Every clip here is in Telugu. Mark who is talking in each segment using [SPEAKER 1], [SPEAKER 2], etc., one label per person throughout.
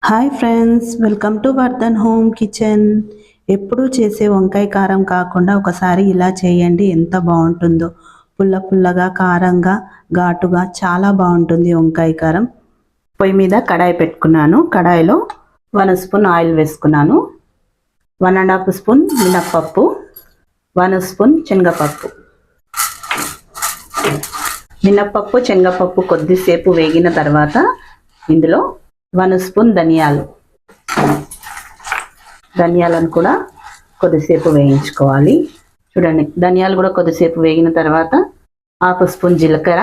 [SPEAKER 1] Hi friends, welcome to Vardhan home kitchen. ఎప్పుడూ చేసే వంకాయ కారం కాకుండా ఒకసారి ఇలా చేయండి, ఎంత బాగుంటుందో. పుల్ల పుల్లగా, కారంగా, ఘాటుగా చాలా బాగుంటుంది వంకాయ కారం. పొయ్యి మీద కడాయి పెట్టుకున్నాను. కడాయిలో 1 స్పూన్ ఆయిల్ వేసుకున్నాను. 1½ స్పూన్ మినప్పప్పు, 1 స్పూన్ శనగపప్పు. మినప్పప్పు, శనగపప్పు కొద్దిసేపు వేగిన తర్వాత ఇందులో 1 స్పూన్ ధనియాలను కూడా కొద్దిసేపు వేయించుకోవాలి. చూడండి, ధనియాలు కూడా కొద్దిసేపు వేగిన తర్వాత 1/2 స్పూన్ జీలకర్ర,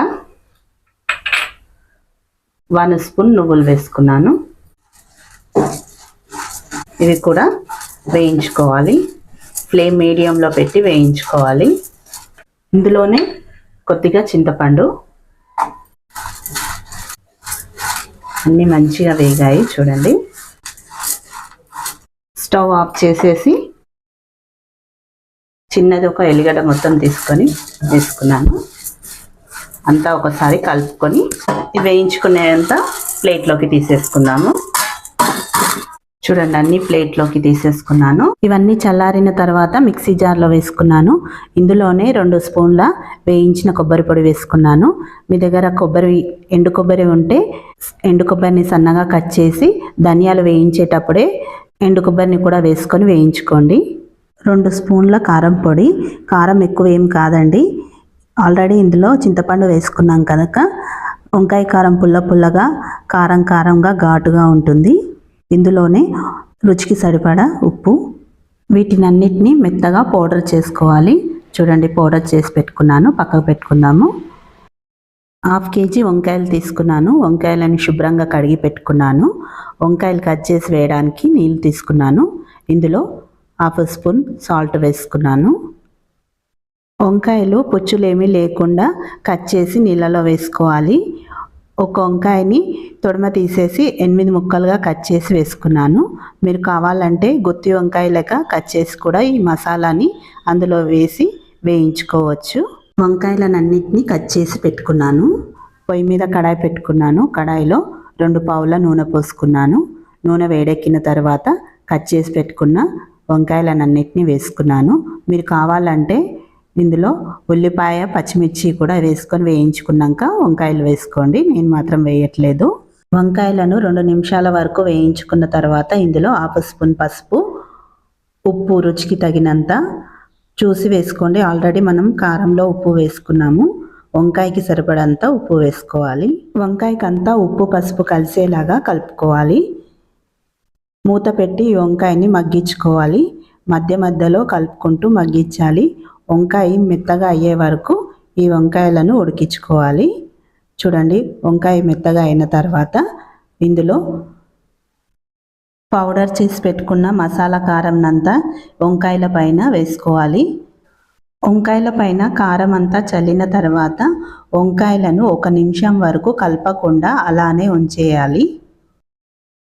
[SPEAKER 1] 1 స్పూన్ నువ్వులు వేసుకున్నాను. ఇవి కూడా వేయించుకోవాలి. ఫ్లేమ్ మీడియంలో పెట్టి వేయించుకోవాలి. ఇందులోనే కొద్దిగా చింతపండు. అన్నీ మంచిగా వేగాయి. చూడండి, స్టవ్ ఆఫ్ చేసేసి చిన్నది ఒక ఎల్లిగడ్డ మొత్తం తీసుకొని వేసుకున్నాను. అంతా ఒకసారి కలుపుకొని వేయించుకునేంత ప్లేట్లోకి తీసేసుకున్నాము. చూడండి, అన్ని ప్లేట్లోకి తీసేసుకున్నాను. ఇవన్నీ చల్లారిన తర్వాత మిక్సీ జార్లో వేసుకున్నాను. ఇందులోనే 2 స్పూన్ల వేయించిన కొబ్బరి పొడి వేసుకున్నాను. మీ దగ్గర ఎండు కొబ్బరి ఉంటే ఎండు కొబ్బరిని సన్నగా కట్ చేసి ధనియాలు వేయించేటప్పుడే ఎండు కొబ్బరిని కూడా వేసుకొని వేయించుకోండి. 2 స్పూన్ల కారం పొడి. కారం ఎక్కువ ఏం కాదండి, ఆల్రెడీ ఇందులో చింతపండు వేసుకున్నాం కనుక వంకాయ కారం పుల్ల పుల్లగా, కారం కారంగా, ఘాటుగా ఉంటుంది. ఇందులోనే రుచికి సరిపడా ఉప్పు. వీటినన్నిటినీ మెత్తగా పౌడర్ చేసుకోవాలి. చూడండి, పౌడర్ చేసి పెట్టుకున్నాను. పక్కకు పెట్టుకుందాము. 1/2 కేజీ వంకాయలు తీసుకున్నాను. వంకాయలను శుభ్రంగా కడిగి పెట్టుకున్నాను. వంకాయలు కట్ చేసి వేయడానికి నీళ్ళు తీసుకున్నాను. ఇందులో 1/2 స్పూన్ సాల్ట్ వేసుకున్నాను. వంకాయలు పుచ్చులేమీ లేకుండా కట్ చేసి నీళ్ళలో వేసుకోవాలి. ఒక వంకాయని తొడమ తీసేసి 8 ముక్కలుగా కట్ చేసి వేసుకున్నాను. మీరు కావాలంటే గుత్తి వంకాయ లెక్క కట్ చేసి కూడా ఈ మసాలాని అందులో వేసి వేయించుకోవచ్చు. వంకాయలన్నింటినీ కట్ చేసి పెట్టుకున్నాను. పొయ్యి మీద కడాయి పెట్టుకున్నాను. కడాయిలో 2 పావుల నూనె పోసుకున్నాను. నూనె వేడెక్కిన తర్వాత కట్ చేసి పెట్టుకున్న వంకాయలన్నింటినీ వేసుకున్నాను. మీరు కావాలంటే ఇందులో ఉల్లిపాయ, పచ్చిమిర్చి కూడా వేసుకొని వేయించుకున్నాక వంకాయలు వేసుకోండి. నేను మాత్రం వేయట్లేదు. వంకాయలను 2 నిమిషాల వరకు వేయించుకున్న తర్వాత ఇందులో 1/2 స్పూన్ పసుపు, ఉప్పు రుచికి తగినంత చూసి వేసుకోండి. ఆల్రెడీ మనం కారంలో ఉప్పు వేసుకున్నాము. వంకాయకి సరిపడంత ఉప్పు వేసుకోవాలి. వంకాయకి అంతా ఉప్పు పసుపు కలిసేలాగా కలుపుకోవాలి. మూత పెట్టి ఈ వంకాయని మగ్గించుకోవాలి. మధ్య మధ్యలో కలుపుకుంటూ మగ్గించాలి. వంకాయ మెత్తగా అయ్యే వరకు ఈ వంకాయలను ఉడికించుకోవాలి. చూడండి, వంకాయ మెత్తగా అయిన తర్వాత ఇందులో పౌడర్ చేసి పెట్టుకున్న మసాలా కారం అంతా వంకాయల పైన వేసుకోవాలి. వంకాయల పైన కారం అంతా చల్లిన తర్వాత వంకాయలను 1 నిమిషం వరకు కలపకుండా అలానే ఉంచేయాలి.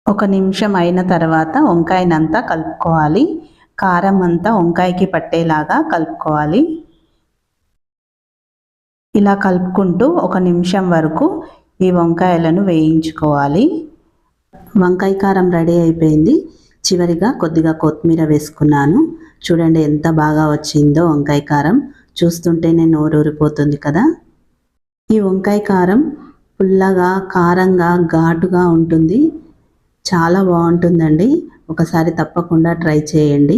[SPEAKER 1] 1 నిమిషం అయిన తర్వాత వంకాయనంతా కలుపుకోవాలి. కారం అంతా వంకాయకి పట్టేలాగా కలుపుకోవాలి. ఇలా కలుపుకుంటూ 1 నిమిషం వరకు ఈ వంకాయలను వేయించుకోవాలి. వంకాయ కారం రెడీ అయిపోయింది. చివరిగా కొద్దిగా కొత్తిమీర వేసుకున్నాను. చూడండి, ఎంత బాగా వచ్చిందో వంకాయ కారం. చూస్తుంటేనే నోరూరిపోతుంది కదా. ఈ వంకాయ కారం పుల్లగా, కారంగా, ఘాటుగా ఉంటుంది. చాలా బాగుంటుందండి. ఒకసారి తప్పకుండా ట్రై చేయండి.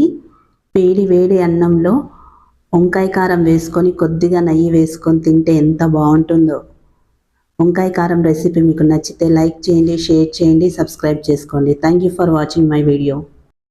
[SPEAKER 1] వేడి వేడి అన్నంలో వంకాయ కారం వేసుకొని కొద్దిగా నెయ్యి వేసుకొని తింటే ఎంత బాగుంటుందో. వంకాయ కారం రెసిపీ మీకు నచ్చితే లైక్ చేయండి, షేర్ చేయండి, సబ్స్క్రైబ్ చేసుకోండి. Thank you for watching my video.